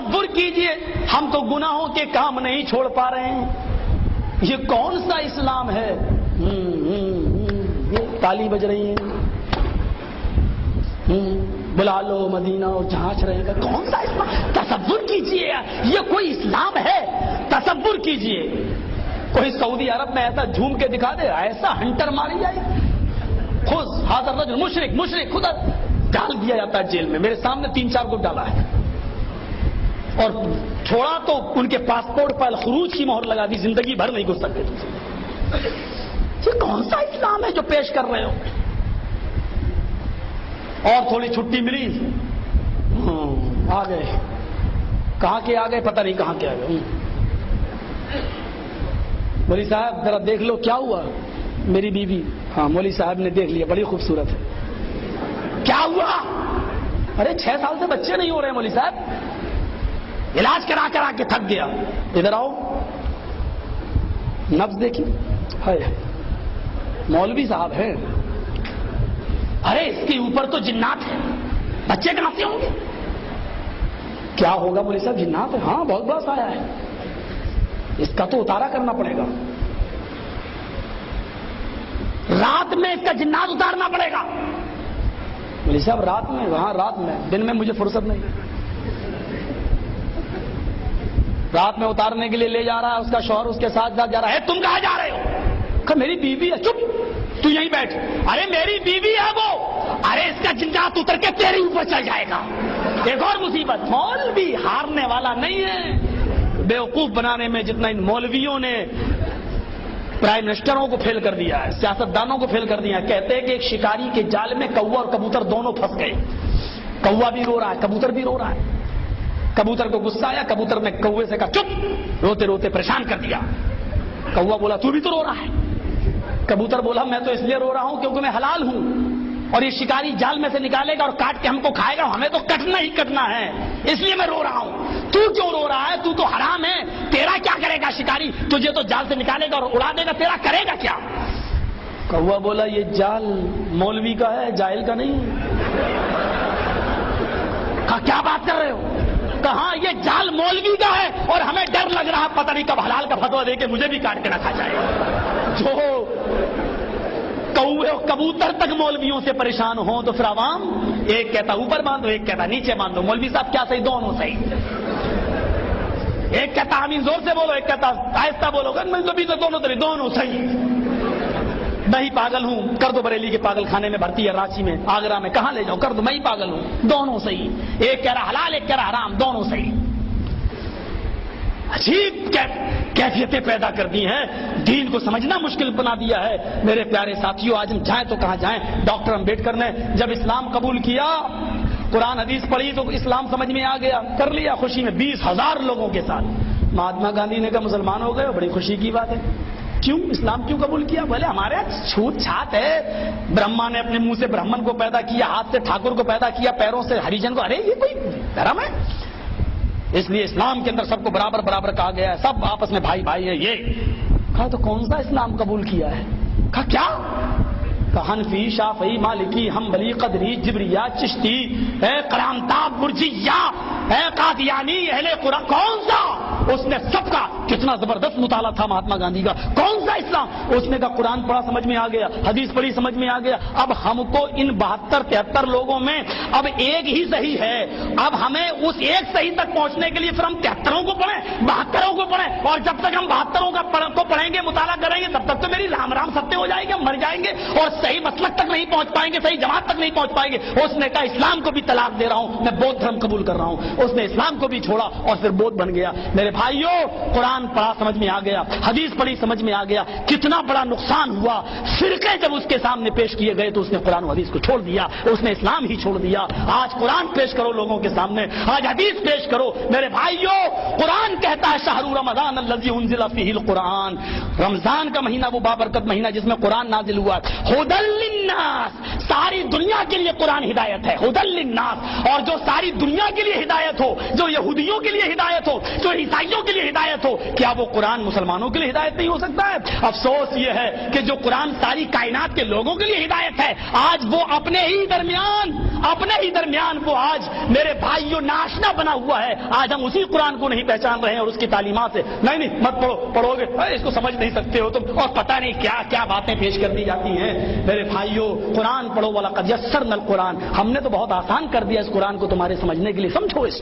تصور کیجئے ہم تو گناہوں کے کام نہیں چھوڑ پا رہے ہیں، یہ کون سا اسلام ہے؟ تالی بج رہی ہے، بلا لو مدینہ اور جہاں رہے گا، کون سا اسلام؟ تصور کیجئے یہ کوئی اسلام ہے؟ تصور کیجئے کوئی سعودی عرب میں ایسا جھوم کے دکھا دے، ایسا ہنٹر ماری جائے، خود حاضر رجل مشرک خدا ڈال دیا جاتا ہے جیل میں. میرے سامنے 3-4 کو ڈالا ہے اور چھوڑا تو ان کے پاسپورٹ پر خروج کی مہر لگا دی، زندگی بھر نہیں گھس سکتے. یہ کون سا اسلام ہے جو پیش کر رہے ہو؟ اور تھوڑی چھٹی ملی، آ گئے. کہاں کے آ گئے پتہ نہیں کہاں کے آ گئے. مولوی صاحب ذرا دیکھ لو کیا ہوا. میری بیوی، ہاں مولوی صاحب نے دیکھ لیا، بڑی خوبصورت ہے. کیا ہوا؟ ارے 6 سال سے بچے نہیں ہو رہے مولوی صاحب، علاج کرا کے تھک گیا. ادھر آؤ، نبض دیکھی. مولوی صاحب ہیں. ارے اس کے اوپر تو جنات ہے، بچے کہاں سے ہوں گے؟ کیا ہوگا مولوی صاحب؟ جنات ہے. ہاں بہت بڑا سایہ ہے، اس کا تو اتارا کرنا پڑے گا. رات میں اس کا جنات اتارنا پڑے گا. مولوی صاحب رات میں؟ وہاں رات میں، دن میں مجھے فرصت نہیں. رات میں اتارنے کے لیے لے جا رہا ہے، اس کا شوہر اس کے ساتھ جا رہا ہے. تم کہاں جا رہے ہو؟ کہ میری بیوی ہے. چپ، تو یہیں بیٹھ. ارے میری بیوی ہے وہ. ارے اس کا جنات اتر کے تیرے اوپر چل جائے گا. ایک اور مصیبت، مولوی ہارنے والا نہیں ہے. بیوقوف بنانے میں جتنا ان مولویوں نے پرائم منسٹروں کو فیل کر دیا ہے، سیاستدانوں کو فیل کر دیا ہے. کہتے ہیں کہ ایک شکاری کے جال میں کوا اور کبوتر دونوں پھنس گئے. کوا بھی رو رہا ہے، کبوتر بھی رو رہا ہے. کبوتر کو غصہ آیا، کبوتر نے کوے سے کہا چپ، روتے روتے پریشان کر دیا. کوا بولا تو بھی تو رو رہا ہے. کبوتر بولا میں تو اس لیے رو رہا ہوں کیونکہ میں حلال ہوں، اور یہ شکاری جال میں سے نکالے گا اور کاٹ کے ہم کو کھائے گا، ہمیں تو کٹنا ہی کٹنا ہے، اس لیے میں رو رہا ہوں. تو کیوں رو رہا ہے؟ تو تو حرام ہے. تیرا کیا کرے گا شکاری؟ تجھے تو جال سے نکالے گا اور اڑا دے گا، تیرا کرے گا کیا؟ کوا بولا یہ جال مولوی کا ہے، جاہل کا نہیں. کہا کیا بات کر رہے ہو؟ کہاں یہ جال مولوی کا ہے اور ہمیں ڈر لگ رہا، پتہ نہیں کب حلال کا فتویٰ دے کے مجھے بھی کاٹ کے نہ کھا جائے. جو کوے اور کبوتر تک مولویوں سے پریشان ہوں تو پھر عوام ایک کہتا اوپر باندھو، ایک کہتا نیچے باندھو. مولوی صاحب کیا صحیح؟ دونوں صحیح. ایک کہتا آمین زور سے بولو، ایک کہتا آہستہ بولو. دونوں صحیح. میں ہی پاگل ہوں، کر دو بریلی کے پاگل خانے میں بھرتی ہے، رانچی میں، آگرہ میں، کہاں لے جاؤ، کر دو، میں ہی پاگل ہوں. دونوں صحیح. ایک کہہ رہا حلال، ایک کہہ رہا حرام، دونوں صحیح. عجیب کیفیتیں پیدا کر دی ہیں، دین کو سمجھنا مشکل بنا دیا ہے. میرے پیارے ساتھیوں، آج ہم جائیں تو کہاں جائیں؟ ڈاکٹر امبیڈکر نے جب اسلام قبول کیا، قرآن حدیث پڑھی تو اسلام سمجھ میں آ گیا، کر لیا خوشی میں 20,000 لوگوں کے ساتھ. مہاتما گاندھی نے کہا مسلمان ہو گئے، بڑی خوشی کی بات ہے. کیوں اسلام کیوں قبول کیا؟ بولے ہمارے چھوت چھات ہے، برہما نے اپنے منہ سے برہمن کو پیدا کیا، ہاتھ سے ٹھاکر کو پیدا کیا، پیروں سے ہریجن کو. ارے یہ کوئی دھرم ہے؟ اس لیے اسلام کے اندر سب کو برابر برابر کہا گیا ہے، سب آپس میں بھائی بھائی ہیں. یہ کہا تو کون سا اسلام قبول کیا ہے؟ کہا کیا؟ حنفی، شافعی، مالکی، حنبلی، قدری، جبریہ، چشتی، کرامتاب، برجیہ، قادیانی، اہل قرآن. کون سا؟ اس نے سب کا کتنا زبردست مطالعہ تھا مہاتما گاندھی کا. کون سا اسلام؟ اس نے کہا قرآن پڑھا سمجھ میں آ گیا، حدیث پڑھی سمجھ میں آ گیا. اب ہم کو ان 72-73 لوگوں میں اب ایک ہی صحیح ہے. اب ہمیں اس ایک صحیح تک پہنچنے کے لیے پھر ہم 73 کو پڑھیں، 72 کو پڑھیں، اور جب تک ہم 72 کو پڑھیں گے، مطالعہ کریں گے، تب تک تو میری رام رام ستیہ ہو جائے گی، ہم مر جائیں گے اور صحیح مسلک تک نہیں پہنچ پائیں گے، صحیح جماعت تک نہیں پہنچ پائیں گے. اس نے کہا اسلام کو بھی طلاق دے رہا ہوں، میں بودھ دھرم قبول کر رہا ہوں. اس نے اسلام کو بھی چھوڑا اور پھر بودھ بن گیا. میرے بھائیوں، قرآن پڑھا سمجھ میں آ گیا، حدیث پڑھی سمجھ میں آ گیا. کتنا بڑا نقصان ہوا. فرقے جب اس کے سامنے پیش کیے گئے تو اس نے قرآن و حدیث کو چھوڑ دیا، اس نے اسلام ہی چھوڑ دیا. آج قرآن پیش کرو لوگوں کے سامنے، آج حدیث پیش کرو. میرے بھائیوں، قرآن کہتا ہے شہر رمضان الذی انزل فیہ القرآن. رمضان کا مہینہ وہ بابرکت مہینہ جس میں قرآن نازل ہوا، ہدی للناس، ساری دنیا کے لیے قرآن ہدایت ہے، ہدی للناس، اور جو ساری دنیا کے لیے ہدایت ہو، جو یہودیوں کے لیے ہدایت ہو، جو عیسائیوں کے لیے ہدایت ہو، کیا وہ قرآن مسلمانوں کے لیے ہدایت نہیں ہو سکتا ہے؟ افسوس یہ ہے کہ جو قرآن ساری کائنات کے لوگوں کے لیے ہدایت ہے، آج وہ اپنے ہی درمیان وہ آج میرے بھائیوں ناشنا بنا ہوا ہے۔ آج ہم اسی قرآن کو نہیں پہچان رہے ہیں اور اس کی تعلیمات سے نہیں مت پڑھو، پڑھو گے اس کو سمجھ نہیں سکتے ہو تم، اور پتہ نہیں کیا کیا باتیں پیش کر دی جاتی ہیں۔ میرے بھائیوں قرآن پڑھو، وَلَقَدْ يَسَّرْنَا الْقُرْآنَ، ہم نے تو بہت آسان کر دیا اس قرآن کو تمہارے سمجھنے کے لیے، سمجھو اس